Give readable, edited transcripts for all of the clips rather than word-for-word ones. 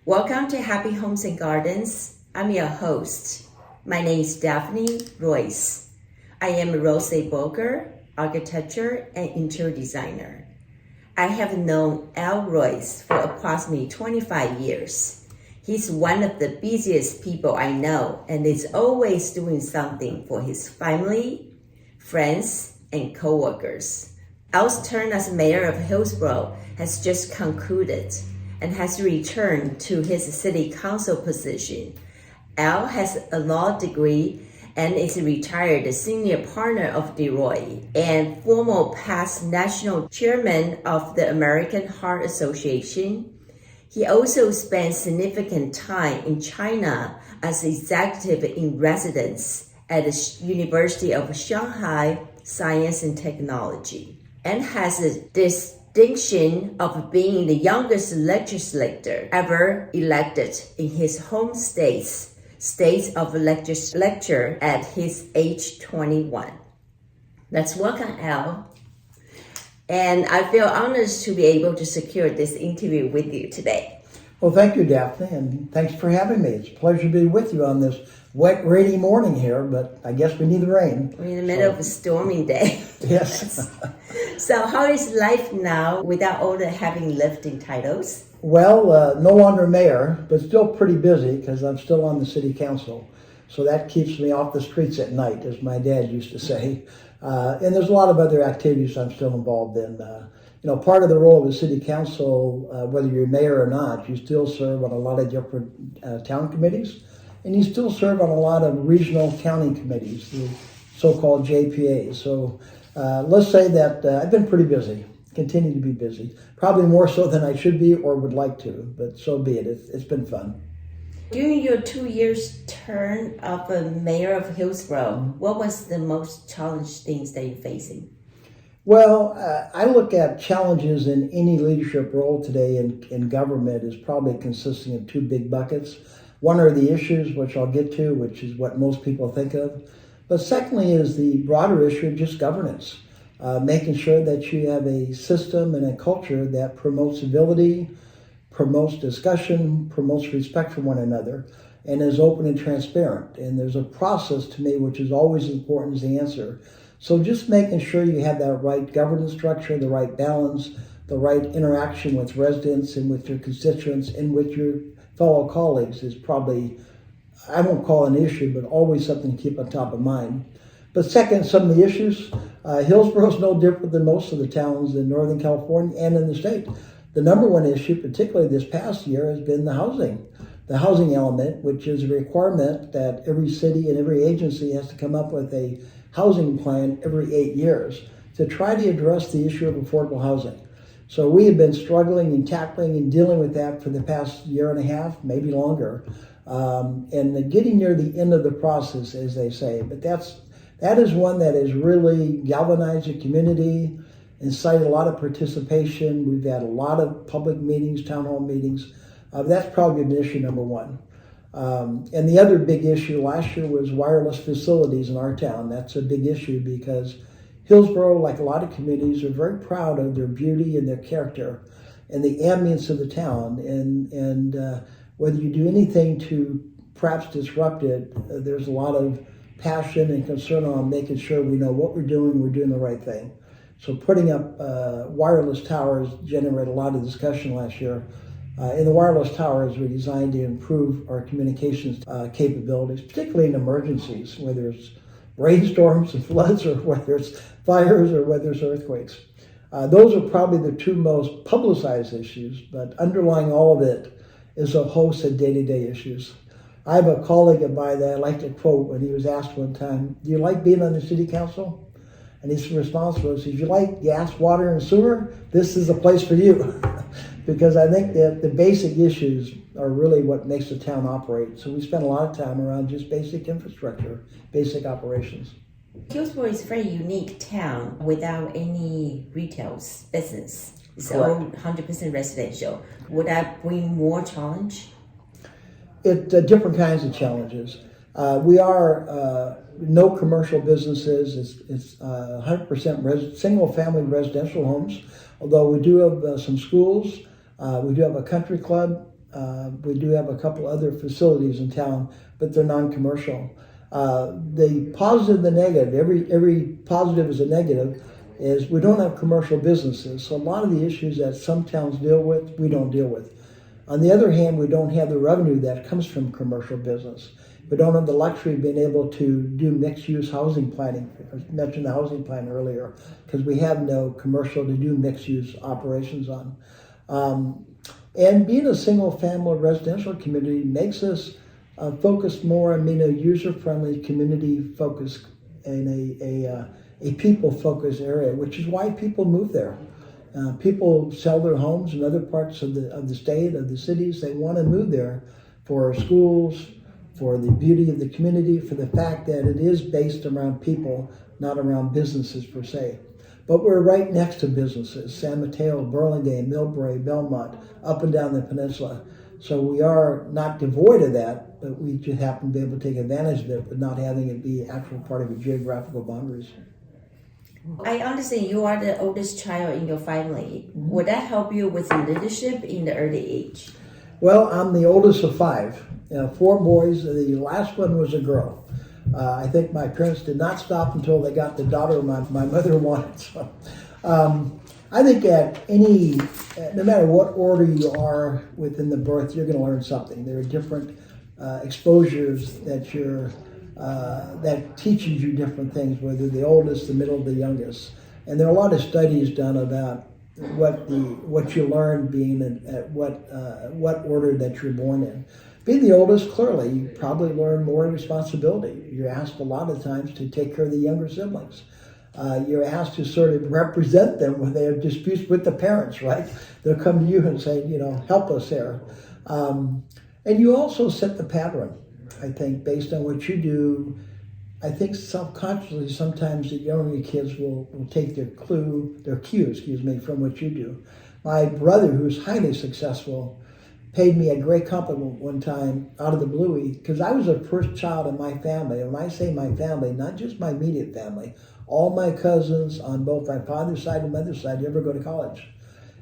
Welcome to Happy Homes and Gardens. I'm your host. My name is Daphne Royse. I am a real estate broker, architecture, and interior designer. I have known AI Royse for approximately 25 years. He's one of the busiest people I know and is always doing something for his family, friends, and co-workers. Al's term as mayor of Hillsborough has just concluded and has returned to his city council position. Al has a law degree and is a retired senior partner of Deloitte and former past national chairman of the American Heart Association. He also spent significant time in China as executive in residence at the University of Shanghai Science and Technology, and has a distinction of being the youngest legislator ever elected in his home state of Legislature at his age 21. Let's welcome Al. And I feel honored to be able to secure this interview with you today. Well, thank you, Daphne, and thanks for having me. It's a pleasure to be with you on this wet, rainy morning here, but I guess we need the rain. We're in the middle of a stormy day. Yes. So how is life now without all the heavy lifting titles? Well, no longer mayor, but still pretty busy because I'm still on the city council. So that keeps me off the streets at night, as my dad used to say. And there's a lot of other activities I'm still involved in. Part of the role of the city council, whether you're mayor or not, you still serve on a lot of different town committees, and you still serve on a lot of regional county committees, the so-called JPAs. So let's say that I've been pretty busy, continue to be busy, probably more so than I should be or would like to, but so be it. It's been fun. During your 2 years term of a mayor of Hillsborough, what was the most challenging things that you're facing? Well, I look at challenges in any leadership role today in government as probably consisting of two big buckets. One are the issues, which I'll get to, which is what most people think of. But secondly is the broader issue of just governance, making sure that you have a system and a culture that promotes civility, promotes discussion, promotes respect for one another, and is open and transparent. And there's a process to me which is always important as the answer. So just making sure you have that right governance structure, the right balance, the right interaction with residents and with your constituents and with your fellow colleagues is probably, I won't call it an issue, but always something to keep on top of mind. But second, some of the issues, Hillsborough is no different than most of the towns in Northern California and in the state. The number one issue, particularly this past year, has been the housing element, which is a requirement that every city and every agency has to come up with a housing plan every 8 years to try to address the issue of affordable housing. So we have been struggling and tackling and dealing with that for the past year and a half, maybe longer, and getting near the end of the process, as they say. But that is one that has really galvanized the community, incited a lot of participation. We've had a lot of public meetings, town hall meetings. That's probably been issue number one. And the other big issue last year was wireless facilities in our town. That's a big issue because Hillsborough, like a lot of communities, are very proud of their beauty and their character and the ambience of the town. And whether you do anything to perhaps disrupt it, there's a lot of passion and concern on making sure we know what we're doing the right thing. So putting up wireless towers generated a lot of discussion last year. And the wireless towers were designed to improve our communications capabilities, particularly in emergencies, whether it's rainstorms and floods or whether it's fires or whether it's earthquakes. Those are probably the two most publicized issues, but underlying all of it is a host of day-to-day issues. I have a colleague of mine that I like to quote when he was asked one time, "Do you like being on the city council?" And his response was, "If you like gas, water, and sewer, this is a place for you." Because I think that the basic issues are really what makes the town operate. So we spend a lot of time around just basic infrastructure, basic operations. Hillsborough is a very unique town without any retail business. It's all 100% residential. Would that bring more challenge? Different kinds of challenges. We are no commercial businesses. It's 100% single-family residential homes. Although we do have some schools, we do have a country club, we do have a couple other facilities in town, but they're non-commercial. The positive, the negative, every positive is a negative, is we don't have commercial businesses. So a lot of the issues that some towns deal with, we don't deal with. On the other hand, we don't have the revenue that comes from commercial business. We don't have the luxury of being able to do mixed-use housing planning. I mentioned the housing plan earlier, because we have no commercial to do mixed-use operations on. And being a single-family residential community makes us focus more, a user-friendly, community-focused, and a people-focused area, which is why people move there. People sell their homes in other parts of the state, of the cities. They want to move there for schools, for the beauty of the community, for the fact that it is based around people, not around businesses per se. But we're right next to businesses: San Mateo, Burlingame, Millbrae, Belmont, up and down the peninsula. So we are not devoid of that, but we just happen to be able to take advantage of it, but not having it be actual part of the geographical boundaries. I understand you are the oldest child in your family. Mm-hmm. Would that help you with leadership in the early age? Well, I'm the oldest of 5. 4 boys. The last one was a girl. I think my parents did not stop until they got the daughter my mother wanted. So, I think no matter what order you are within the birth, you're going to learn something. There are different exposures that teaches you different things, whether the oldest, the middle, the youngest. And there are a lot of studies done about what you learn being at what order that you're born in. Being the oldest, clearly, you probably learn more responsibility. You're asked a lot of times to take care of the younger siblings. You're asked to sort of represent them when they have disputes with the parents, right? They'll come to you and say, help us here. And you also set the pattern, I think, based on what you do. I think subconsciously sometimes the younger kids will take their cue, from what you do. My brother, who's highly successful, paid me a great compliment one time out of the blue, because I was the first child in my family. And when I say my family, not just my immediate family, all my cousins on both my father's side and mother's side never go to college.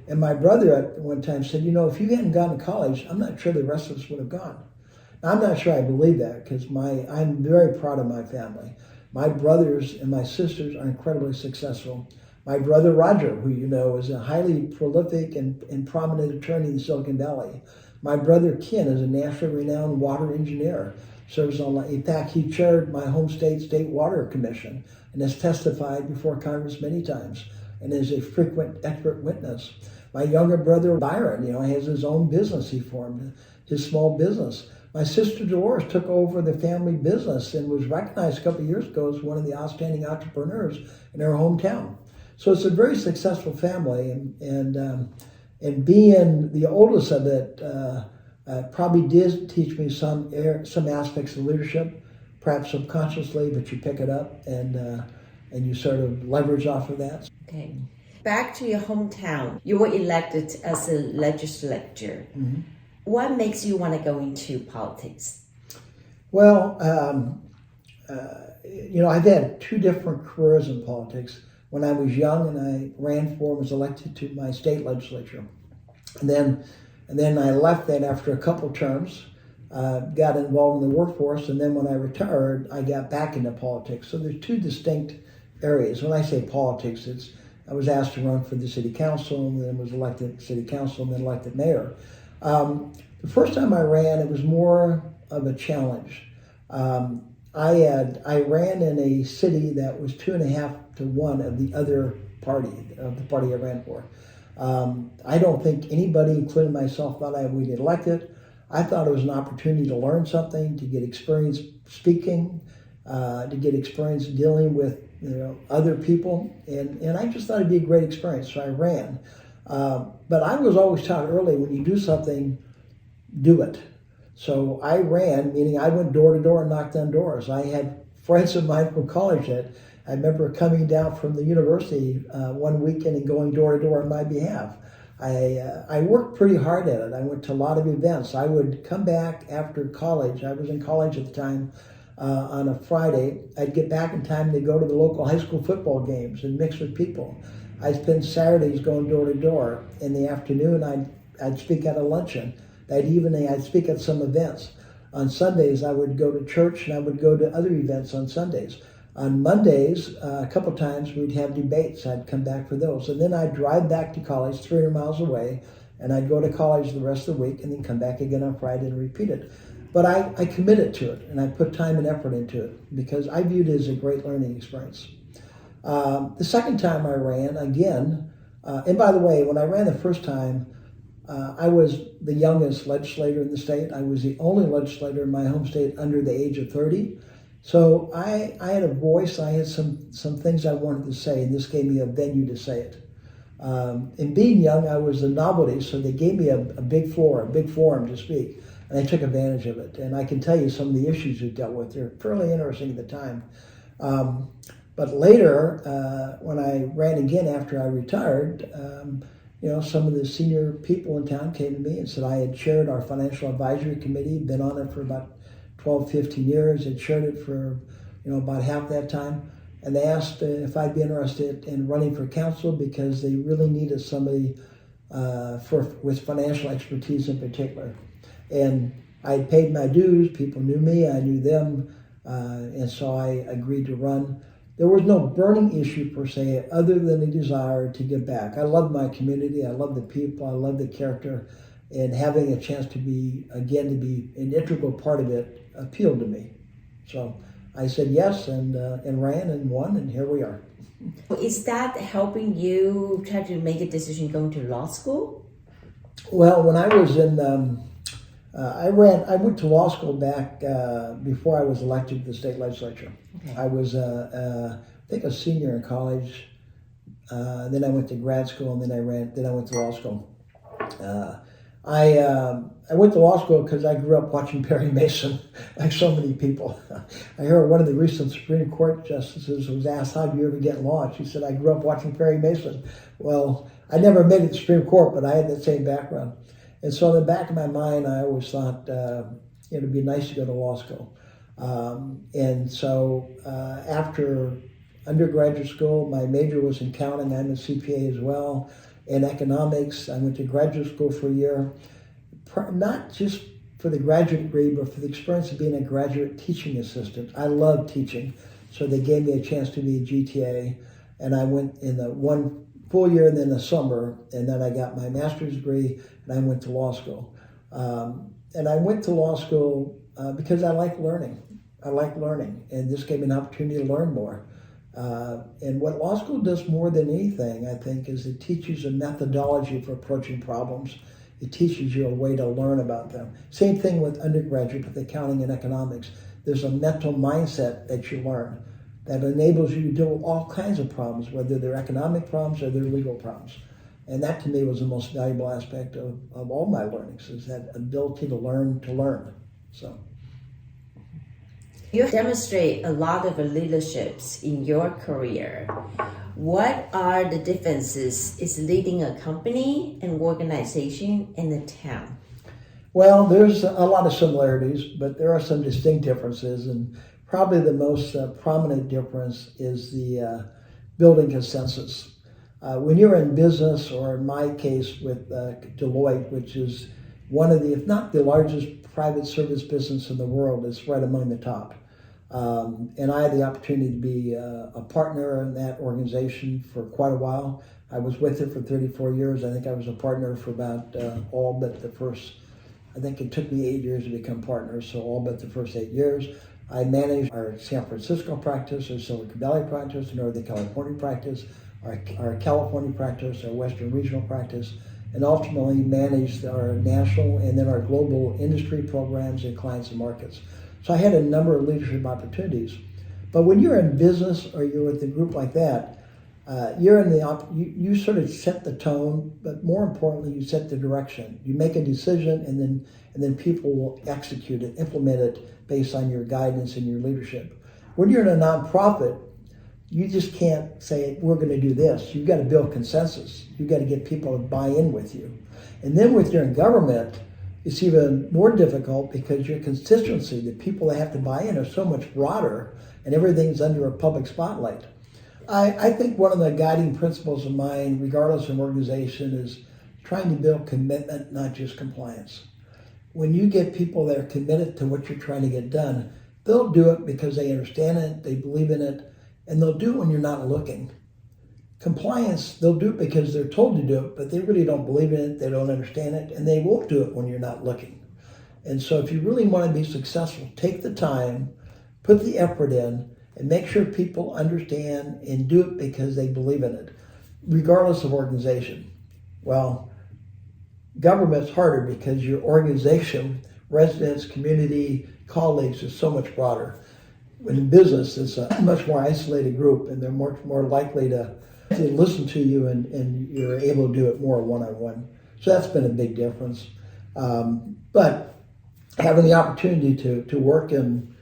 And my brother at one time said, if you hadn't gone to college, I'm not sure the rest of us would have gone. Now, I'm not sure I believe that, because I'm very proud of my family. My brothers and my sisters are incredibly successful. My brother Roger, who is a highly prolific and prominent attorney in Silicon Valley. My brother Ken is a nationally renowned water engineer. In fact, he chaired my home state water commission and has testified before Congress many times and is a frequent expert witness. My younger brother Byron, has his own business. He formed his small business. My sister Dolores took over the family business and was recognized a couple of years ago as one of the outstanding entrepreneurs in her hometown. So it's a very successful family, and being the oldest of it probably did teach me some aspects of leadership, perhaps subconsciously, but you pick it up and you sort of leverage off of that. Okay. Back to your hometown. You were elected as a legislator. Mm-hmm. What makes you want to go into politics? Well, I've had 2 different careers in politics. When I was young, and I ran for and was elected to my state legislature. And then I left that after a couple terms, got involved in the workforce, and then when I retired, I got back into politics. So there's 2 distinct areas. When I say politics, I was asked to run for the City Council, and then was elected City Council, and then elected mayor. The first time I ran, it was more of a challenge. I ran in a city that was 2.5 to 1 of the other party, of the party I ran for. I don't think anybody, including myself, thought I would get elected. I thought it was an opportunity to learn something, to get experience speaking, to get experience dealing with other people, and I just thought it'd be a great experience, so I ran. But I was always taught early, when you do something, do it. So I ran, meaning I went door to door and knocked on doors. I had friends of mine from college that I remember coming down from the university one weekend and going door to door on my behalf. I worked pretty hard at it. I went to a lot of events. I would come back after college. I was in college at the time. on a Friday. I'd get back in time to go to the local high school football games and mix with people. I'd spend Saturdays going door to door. In the afternoon, I'd speak at a luncheon. That evening, I'd speak at some events. On Sundays, I would go to church and I would go to other events on Sundays. On Mondays, a couple times we'd have debates. I'd come back for those. And then I'd drive back to college 300 miles away, and I'd go to college the rest of the week and then come back again on Friday and repeat it. But I committed to it, and I put time and effort into it because I viewed it as a great learning experience. The second time I ran, again, and by the way, when I ran the first time, I was the youngest legislator in the state. I was the only legislator in my home state under the age of 30. So I had a voice. I had some things I wanted to say, and this gave me a venue to say it. And being young, I was a novelty, so they gave me a big floor, a big forum to speak, and I took advantage of it. And I can tell you some of the issues we dealt with. They're fairly interesting at the time. But later, when I ran again after I retired, some of the senior people in town came to me and said I had chaired our financial advisory committee, been on it for about 12, 15 years, had chaired it for, about half that time. And they asked if I'd be interested in running for council because they really needed somebody with financial expertise in particular. And I had paid my dues, people knew me, I knew them, and so I agreed to run. There was no burning issue per se, other than a desire to give back. I love my community, I love the people, I love the character, and having a chance to be an integral part of it appealed to me. So I said yes and ran and won, and here we are. Is that helping you try to make a decision going to law school? Well, when I was in, I went to law school back before I was elected to the state legislature. Okay. I was, I think, a senior in college. Then I went to grad school, and then I went to law school. I went to law school because I grew up watching Perry Mason, like so many people. I heard one of the recent Supreme Court justices was asked, "How did you ever get in law?" And she said, "I grew up watching Perry Mason." Well, I never made it to the Supreme Court, but I had that same background. And so in the back of my mind, I always thought it'd be nice to go to law school. And so after undergraduate school, my major was in accounting. I'm a CPA as well. In economics, I went to graduate school for a year, not just for the graduate degree, but for the experience of being a graduate teaching assistant. I love teaching, so they gave me a chance to be a GTA, and I went in the one full year and then the summer, and then I got my master's degree, and I went to law school. And I went to law school because I like learning. And this gave me an opportunity to learn more. And what law school does more than anything, I think, is it teaches a methodology for approaching problems. It teaches you a way to learn about them. Same thing with undergraduate, with accounting and economics. There's a mental mindset that you learn that enables you to deal with all kinds of problems, whether they're economic problems or they're legal problems. And that, to me, was the most valuable aspect of all my learnings, is that ability to learn. So. You demonstrate a lot of leaderships in your career. What are the differences is leading a company, an organization, and a town? Well, there's a lot of similarities, but there are some distinct differences, and probably the most prominent difference is the building consensus. When you're in business, or in my case with Deloitte, which is one of the, if not the largest private service business in the world, it's right among the top. And I had the opportunity to be a partner in that organization for quite a while. I was with it for 34 years. I think I was a partner for about all but the first, I think it took me 8 years to become partner, so all but the first 8 years. I managed our San Francisco practice, our Silicon Valley practice, Northern California practice, our California practice, our Western regional practice, and ultimately managed our national and then our global industry programs and clients and markets. So I had a number of leadership opportunities. But when you're in business or you're with a group like that, you're in you sort of set the tone, but more importantly, you set the direction. You make a decision, and then people will execute it, implement it based on your guidance and your leadership. When you're in a nonprofit, you just can't say, we're going to do this. You've got to build consensus. You've got to get people to buy in with you. And then when you're in government, it's even more difficult because your constituency, the people that have to buy in, are so much broader, and everything's under a public spotlight. I think one of the guiding principles of mine, regardless of organization, is trying to build commitment, not just compliance. When you get people that are committed to what you're trying to get done, they'll do it because they understand it, they believe in it, and they'll do it when you're not looking. Compliance, they'll do it because they're told to do it, but they really don't believe in it, they don't understand it, and they won't do it when you're not looking. And so if you really want to be successful, take the time, put the effort in, and make sure people understand and do it because they believe in it, regardless of organization. Well, government's harder because your organization, residents, community, colleagues is so much broader. When in business, it's a much more isolated group, and they're much more likely to listen to you, and you're able to do it more one-on-one. So that's been a big difference. But having the opportunity to work in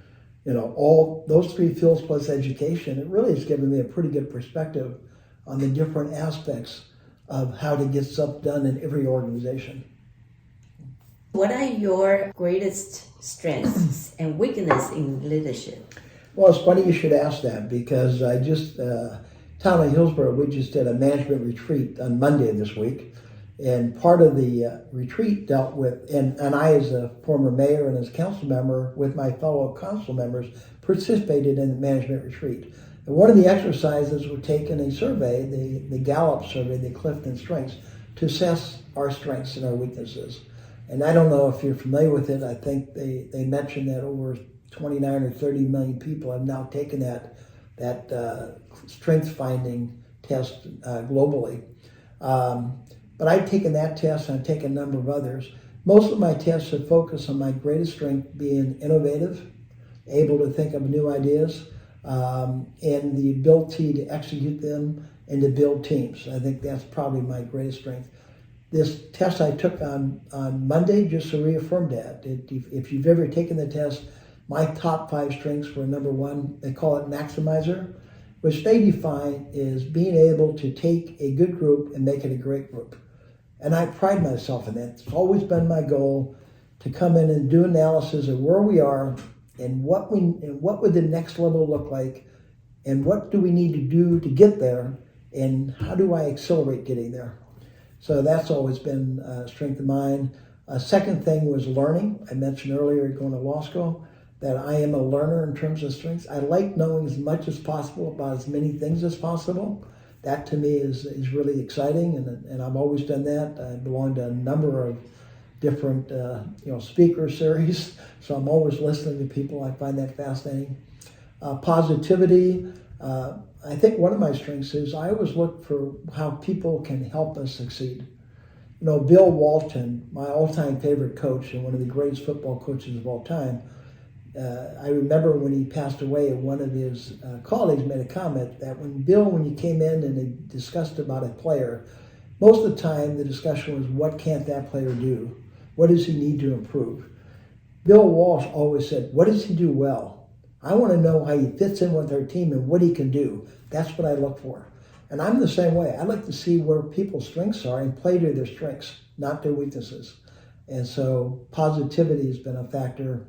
all those three fields plus education, it really has given me a pretty good perspective on the different aspects of how to get stuff done in every organization. What are your greatest strengths and weaknesses in leadership? Well, it's funny you should ask that, because I just, town of Hillsborough, we just did a management retreat on Monday this week. And part of the retreat dealt with, and I as a former mayor and as a council member with my fellow council members participated in the management retreat. And one of the exercises were taking a survey, the Gallup survey, the Clifton Strengths, to assess our strengths and our weaknesses. And I don't know if you're familiar with it. I think they mentioned that over 29 or 30 million people have now taken that strength finding test globally. But I've taken that test, and I've taken a number of others. Most of my tests have focused on my greatest strength being innovative, able to think of new ideas, and the ability to execute them and to build teams. I think that's probably my greatest strength. This test I took on Monday just reaffirmed that. If you've ever taken the test, my top 5 strengths were: number 1, they call it maximizer, which they define is being able to take a good group and make it a great group. And I pride myself in that. It's always been my goal to come in and do analysis of where we are and what would the next level look like, and what do we need to do to get there, and how do I accelerate getting there. So that's always been a strength of mine. A second thing was learning. I mentioned earlier going to law school that I am a learner in terms of strengths. I like knowing as much as possible about as many things as possible. That to me is really exciting, and I've always done that. I belong to a number of different speaker series, so I'm always listening to people. I find that fascinating. Positivity. I think one of my strengths is I always look for how people can help us succeed. Bill Walton, my all-time favorite coach and one of the greatest football coaches of all time, I remember when he passed away, one of his colleagues made a comment that when you came in and they discussed about a player, most of the time the discussion was, what can't that player do? What does he need to improve? Bill Walsh always said, what does he do well? I want to know how he fits in with our team and what he can do. That's what I look for. And I'm the same way. I like to see where people's strengths are and play to their strengths, not their weaknesses. And so positivity has been a factor.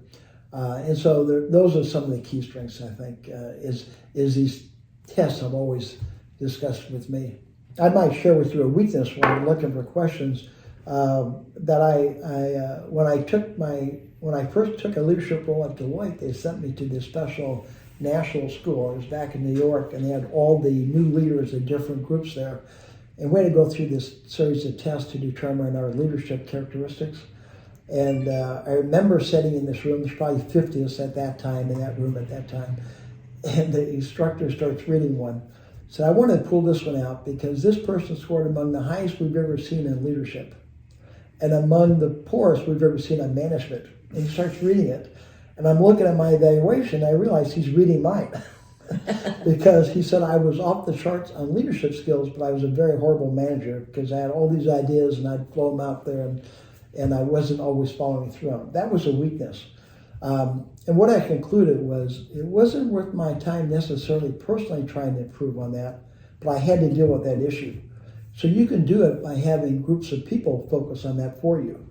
And so those are some of the key strengths, I think, is these tests have always discussed with me. I might share with you a weakness when you're looking for questions that when I first took a leadership role at Deloitte, they sent me to this special national school. It was back in New York, and they had all the new leaders of different groups there. And we had to go through this series of tests to determine our leadership characteristics. And I remember sitting in this room, there's probably 50 of us at that time, in that room at that time, and the instructor starts reading one. So I want to pull this one out because this person scored among the highest we've ever seen in leadership and among the poorest we've ever seen on management. And he starts reading it. And I'm looking at my evaluation, I realize he's reading mine. Because he said I was off the charts on leadership skills, but I was a very horrible manager because I had all these ideas and I'd flow them out there and I wasn't always following through on them. That was a weakness. And what I concluded was it wasn't worth my time necessarily personally trying to improve on that, but I had to deal with that issue. So you can do it by having groups of people focus on that for you.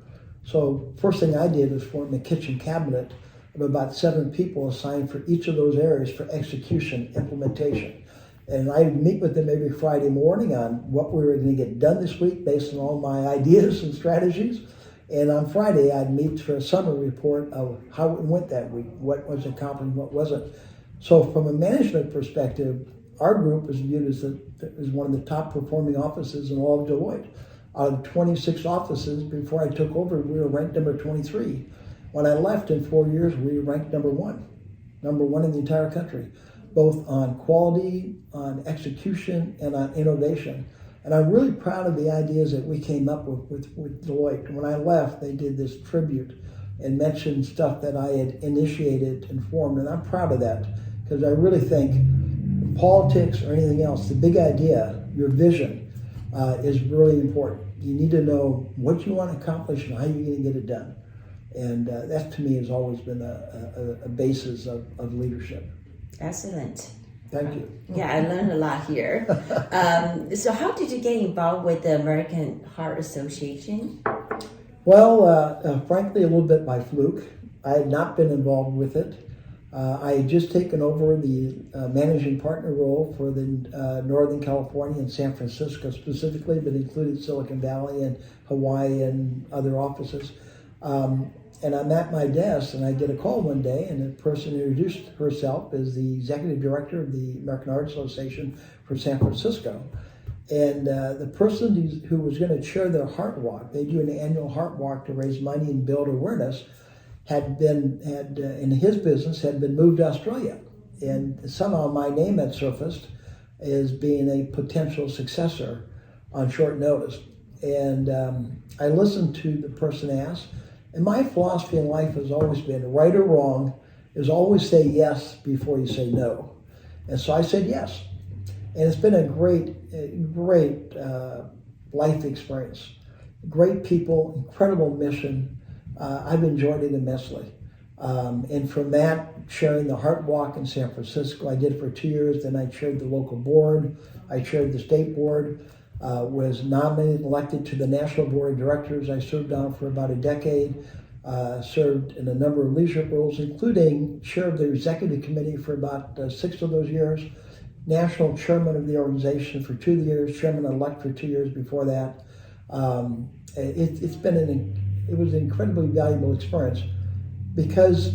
So first thing I did was form a kitchen cabinet of about 7 people assigned for each of those areas for execution, implementation. And I would meet with them every Friday morning on what we were going to get done this week based on all my ideas and strategies. And on Friday, I'd meet for a summary report of how it went that week, what was accomplished, what wasn't. So from a management perspective, our group was viewed as one of the top performing offices in all of Deloitte. Out of 26 offices, before I took over, we were ranked number 23. When I left in 4 years, we were ranked number one in the entire country, both on quality, on execution, and on innovation. And I'm really proud of the ideas that we came up with Deloitte. When I left, they did this tribute and mentioned stuff that I had initiated and formed, and I'm proud of that because I really think politics or anything else, the big idea, your vision, is really important. You need to know what you want to accomplish and how you're going to get it done. And that to me has always been a basis of leadership. Excellent. Thank you. Yeah, I learned a lot here. So how did you get involved with the American Heart Association? Well, frankly, a little bit by fluke. I had not been involved with it. I had just taken over the managing partner role for the Northern California and San Francisco specifically, but included Silicon Valley and Hawaii and other offices. And I'm at my desk, and I get a call one day, and the person introduced herself as the executive director of the American Heart Association for San Francisco. And the person who was going to chair their heart walk, they do an annual heart walk to raise money and build awareness, had in his business had been moved to Australia, and somehow my name had surfaced as being a potential successor on short notice. And I listened to the person ask, and my philosophy in life has always been, right or wrong, is always say yes before you say no. And so I said yes, and it's been a great life experience. Great people, incredible mission. I've enjoyed it immensely. And from that, chairing the Heart Walk in San Francisco, I did it for 2 years. Then I chaired the local board. I chaired the state board, was nominated and elected to the National Board of Directors. I served on it for about a decade, served in a number of leadership roles, including chair of the executive committee for about 6 of those years, national chairman of the organization for 2 years, chairman-elect for 2 years before that. It was an incredibly valuable experience because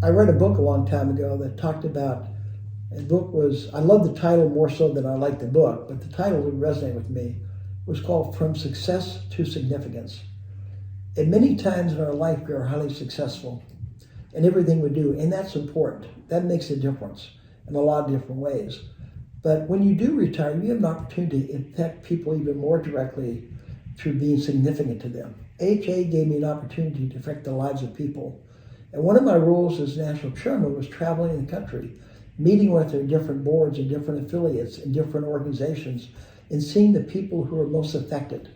I read a book a long time ago that talked about, the book was, I love the title more so than I like the book, but the title would resonate with me. It was called From Success to Significance. And many times in our life we are highly successful in everything we do, and that's important. That makes a difference in a lot of different ways. But when you do retire, you have an opportunity to impact people even more directly through being significant to them. HA gave me an opportunity to affect the lives of people. And one of my roles as national chairman was traveling the country, meeting with their different boards and different affiliates and different organizations, and seeing the people who are most affected.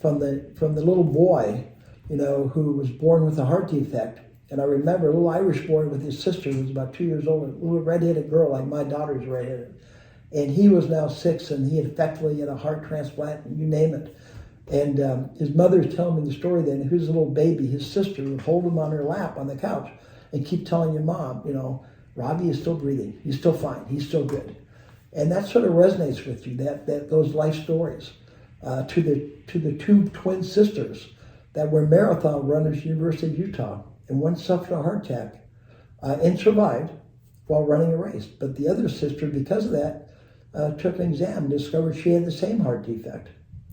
From the little boy, who was born with a heart defect. And I remember a little Irish boy with his sister who was about 2 years old, a little redheaded girl like my daughter's redheaded. And he was now 6, and he had effectively had a heart transplant, and you name it. And his mother was telling me the story then. Here's a little baby. His sister would hold him on her lap on the couch and keep telling your mom, Robbie is still breathing. He's still fine. He's still good. And that sort of resonates with you, that those life stories. To the 2 twin sisters that were marathon runners at the University of Utah, and one suffered a heart attack and survived while running a race. But the other sister, because of that, took an exam and discovered she had the same heart defect.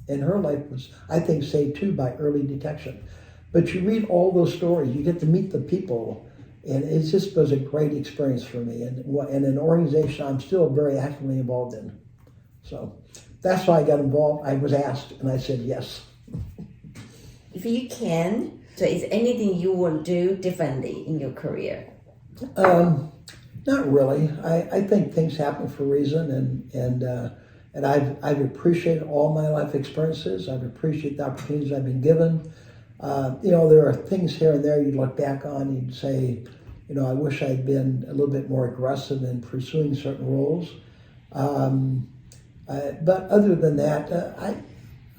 And her life was, I think, saved too by early detection. But you read all those stories, you get to meet the people, and it just was a great experience for me, and an organization I'm still very actively involved in. So that's why I got involved. I was asked, and I said yes. If you can, so is anything you will do differently in your career? Not really. I think things happen for a reason, and I've appreciated all my life experiences. I've appreciated the opportunities I've been given. There are things here and there you look back on and you'd say, I wish I'd been a little bit more aggressive in pursuing certain roles. But other than that,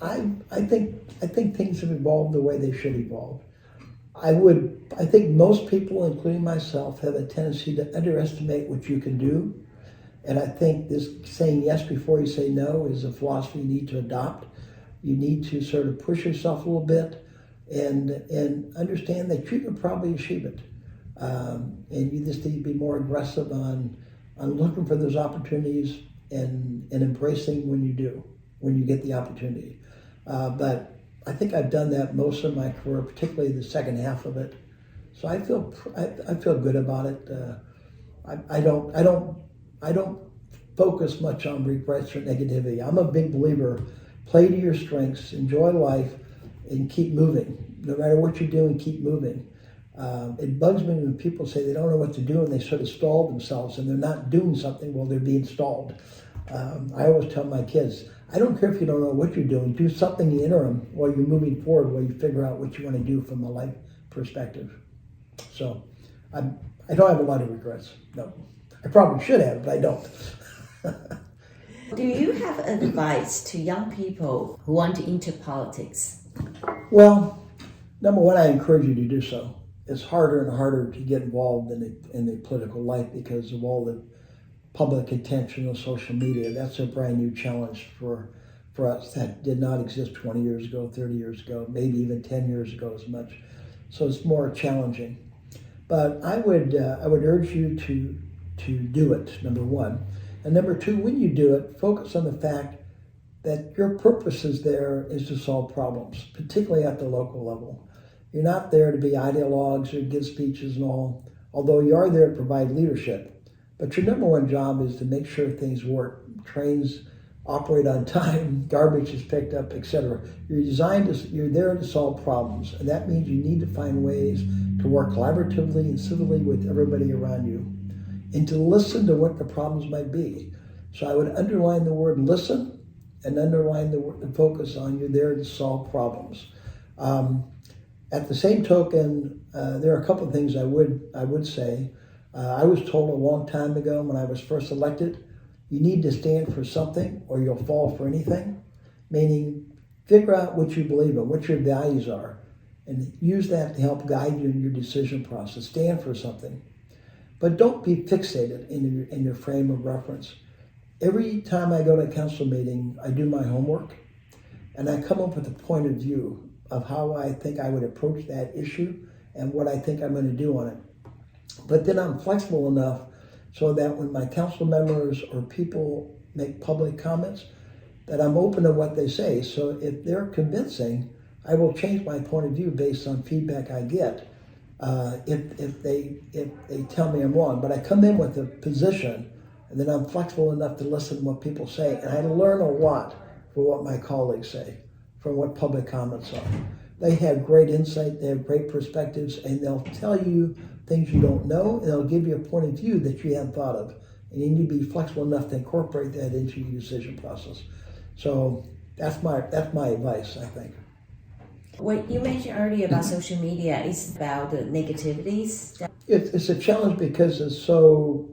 I think things have evolved the way they should evolve. I think most people, including myself, have a tendency to underestimate what you can do. And I think this saying yes before you say no is a philosophy you need to adopt. You need to sort of push yourself a little bit and understand that you can probably achieve it. And you just need to be more aggressive on looking for those opportunities and embracing when you get the opportunity. But I think I've done that most of my career, particularly the second half of it. So I feel good about it. I don't focus much on regrets or negativity. I'm a big believer. Play to your strengths, enjoy life, and keep moving. No matter what you're doing, keep moving. It bugs me when people say they don't know what to do and they sort of stall themselves and they're not doing something while they're being stalled. I always tell my kids, I don't care if you don't know what you're doing, do something in the interim while you're moving forward, while you figure out what you want to do from a life perspective. So I don't have a lot of regrets. No, I probably should have, but I don't. Do you have advice to young people who want to enter politics? Well, number one, I encourage you to do so. It's harder and harder to get involved in the political life because of all the public attention on social media. That's a brand new challenge for us that did not exist 20 years ago, 30 years ago, maybe even 10 years ago as much. So it's more challenging. But I would urge you to do it, number one. And number two, when you do it, focus on the fact that your purpose is to solve problems, particularly at the local level. You're not there to be ideologues or give speeches and all, although you are there to provide leadership. But your number one job is to make sure things work, trains operate on time, garbage is picked up, etc. You're there to solve problems, and that means you need to find ways to work collaboratively and civilly with everybody around you, and to listen to what the problems might be. So I would underline the word listen, and underline the focus on you're there to solve problems. At the same token, there are a couple of things I would say. I was told a long time ago when I was first elected, you need to stand for something or you'll fall for anything, meaning figure out what you believe in, what your values are, and use that to help guide you in your decision process. Stand for something. But don't be fixated in your frame of reference. Every time I go to a council meeting, I do my homework, and I come up with a point of view of how I think I would approach that issue and what I think I'm going to do on it. But then I'm flexible enough so that when my council members or people make public comments, that I'm open to what they say. So if they're convincing, I will change my point of view based on feedback I get if they tell me I'm wrong. But I come in with a position, and then I'm flexible enough to listen to what people say, and I learn a lot from what my colleagues say, from what public comments are. They have great insight, they have great perspectives, and they'll tell you things you don't know, and they'll give you a point of view that you hadn't thought of. And you need to be flexible enough to incorporate that into your decision process. So that's my advice, I think. What you mentioned earlier about social media is about the negativities. It's a challenge because it's so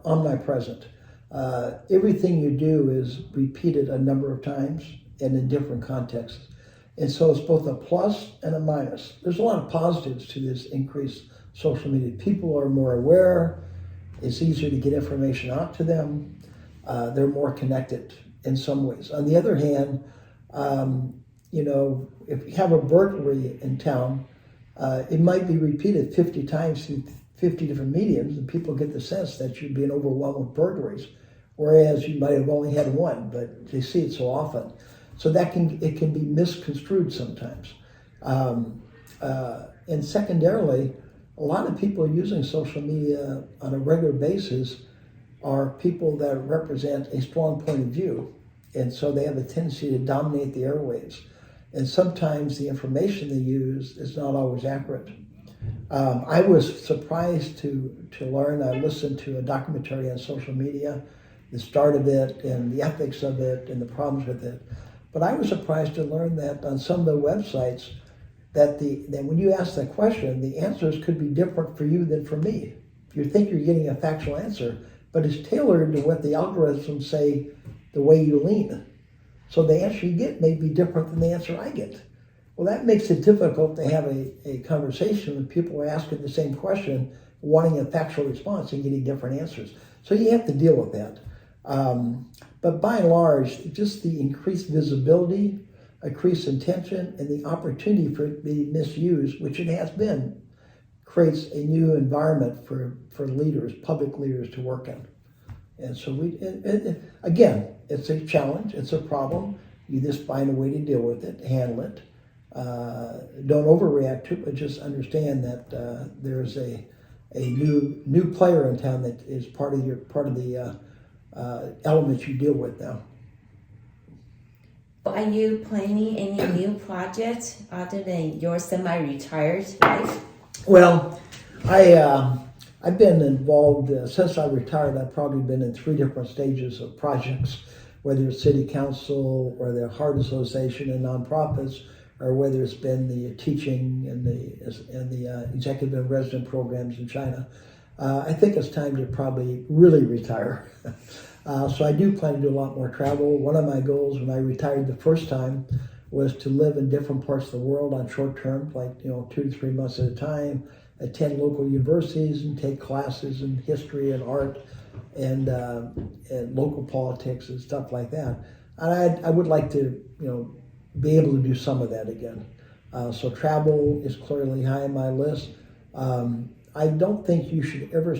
omnipresent. Everything you do is repeated a number of times and in different contexts. And so it's both a plus and a minus. There's a lot of positives to this increased social media. People are more aware. It's easier to get information out to them. They're more connected in some ways. On the other hand, if you have a burglary in town, it might be repeated 50 times through 50 different mediums, and people get the sense that you're being overwhelmed with burglaries, whereas you might have only had one, but they see it so often. So it can be misconstrued sometimes. And secondarily, a lot of people using social media on a regular basis are people that represent a strong point of view. And so they have a tendency to dominate the airwaves. And sometimes the information they use is not always accurate. I was surprised to learn, I listened to a documentary on social media, the start of it and the ethics of it and the problems with it. But I was surprised to learn that on some of the websites that when you ask that question, the answers could be different for you than for me. You think you're getting a factual answer, but it's tailored to what the algorithms say the way you lean. So the answer you get may be different than the answer I get. Well, that makes it difficult to have a conversation when people are asking the same question, wanting a factual response and getting different answers. So you have to deal with that. But by and large, just the increased visibility, increased attention, and the opportunity for it to be misused, which it has been, creates a new environment for leaders, public leaders to work in. And so again, it's a challenge, it's a problem. You just find a way to deal with it, handle it. Don't overreact to it, but just understand that there's a new player in town that is part of the elements you deal with now. Are you planning any new projects other than your semi-retired life? Well, I've been involved since I retired. I've probably been in 3 different stages of projects, whether it's City Council or the Heart Association and nonprofits, or whether it's been the teaching and the executive and resident programs in China. I think it's time to probably really retire. So I do plan to do a lot more travel. One of my goals when I retired the first time was to live in different parts of the world on short term, like 2 to 3 months at a time, attend local universities and take classes in history and art and local politics and stuff like that. And I would like to, be able to do some of that again. So travel is clearly high on my list. I don't think you should ever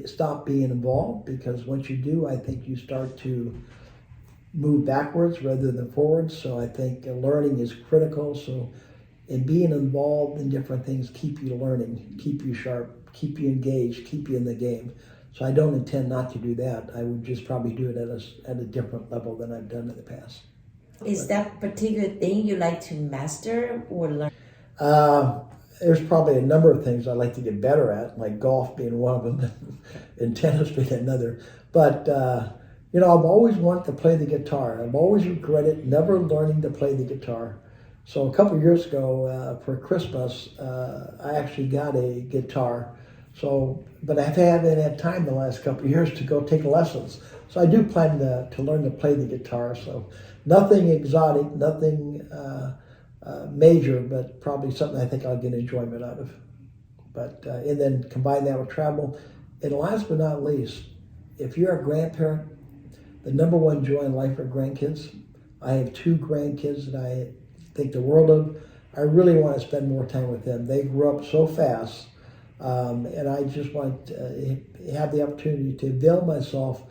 stop being involved, because once you do, I think you start to move backwards rather than forwards. So I think learning is critical. So in being involved in different things, keep you learning, keep you sharp, keep you engaged, keep you in the game. So I don't intend not to do that. I would just probably do it at a different level than I've done in the past. Is that particular thing you like to master or learn? There's probably a number of things I'd like to get better at, like golf being one of them, and tennis being another. But, I've always wanted to play the guitar. I've always regretted never learning to play the guitar. So a couple of years ago, for Christmas, I actually got a guitar. But I haven't had time the last couple of years to go take lessons. So I do plan to learn to play the guitar. So nothing exotic, nothing major, but probably something I think I'll get enjoyment out of. But and then combine that with travel. And last but not least, if you're a grandparent, the number one joy in life are grandkids. I have 2 grandkids that I think the world of. I really want to spend more time with them. They grew up so fast, and I just want to have the opportunity to avail myself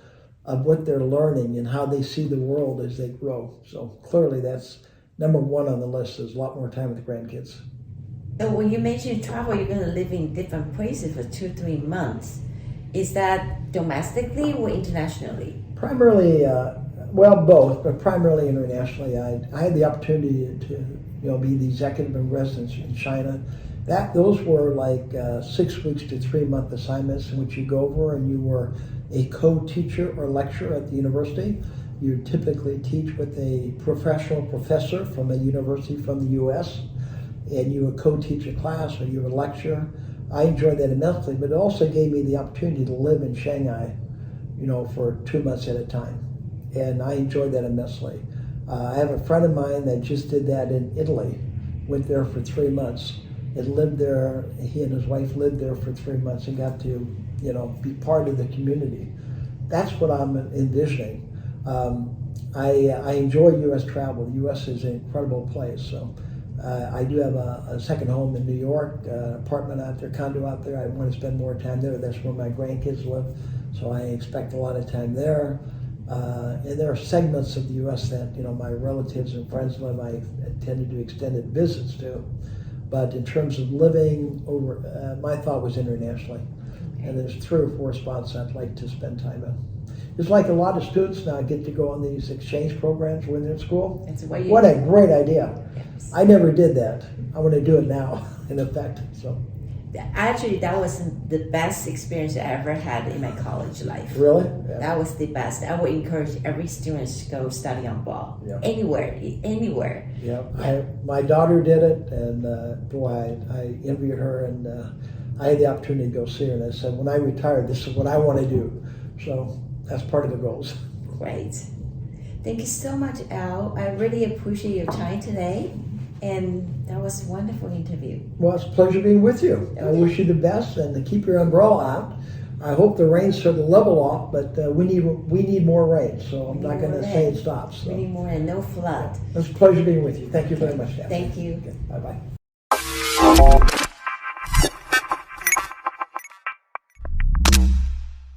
of what they're learning and how they see the world as they grow. So clearly that's number 1 on the list, is a lot more time with the grandkids. So when you mention travel, you're going to live in different places for 2-3 months. Is that domestically or internationally? Primarily, both, but primarily internationally. I had the opportunity to be the executive in residence in China. Those were like 6 weeks to 3-month assignments in which you go over and you were a co-teacher or lecturer at the university. You typically teach with a professional professor from a university from the U.S., and you would co-teach a class or you would lecture. I enjoyed that immensely, but it also gave me the opportunity to live in Shanghai, for 2 months at a time, and I enjoyed that immensely. I have a friend of mine that just did that in Italy, went there for 3 months, and lived there. He and his wife lived there for 3 months and got to, be part of the community. That's what I'm envisioning. I enjoy U.S. travel. The U.S. is an incredible place. So I do have a second home in New York, apartment out there, condo out there. I want to spend more time there. That's where my grandkids live. So I expect a lot of time there. And there are segments of the U.S. that, my relatives and friends live. I tend to do extended visits to. But in terms of living over, my thought was internationally. And there's 3 or 4 spots I'd like to spend time in. It's like a lot of students now get to go on these exchange programs when they're in school. What a great idea. Yes. I never did that. I want to do it now, in effect. So. Actually, that was the best experience I ever had in my college life. Really? Yeah. That was the best. I would encourage every student to go study on ball. Yeah. Anywhere. Yeah. My daughter did it, and I envied her, and I had the opportunity to go see her, and I said, when I retire, this is what I want to do. So that's part of the goals. Great. Thank you so much, Al. I really appreciate your time today. And that was a wonderful interview. Well, it's a pleasure being with you. I wish you the best, and to keep your umbrella out. I hope the rain sort of level off, but we need more rain, so I'm not going to say it stops. So. We need more and no flood. It's a pleasure being with you. Thank you very much, Daphne. Thank you. Okay, bye-bye.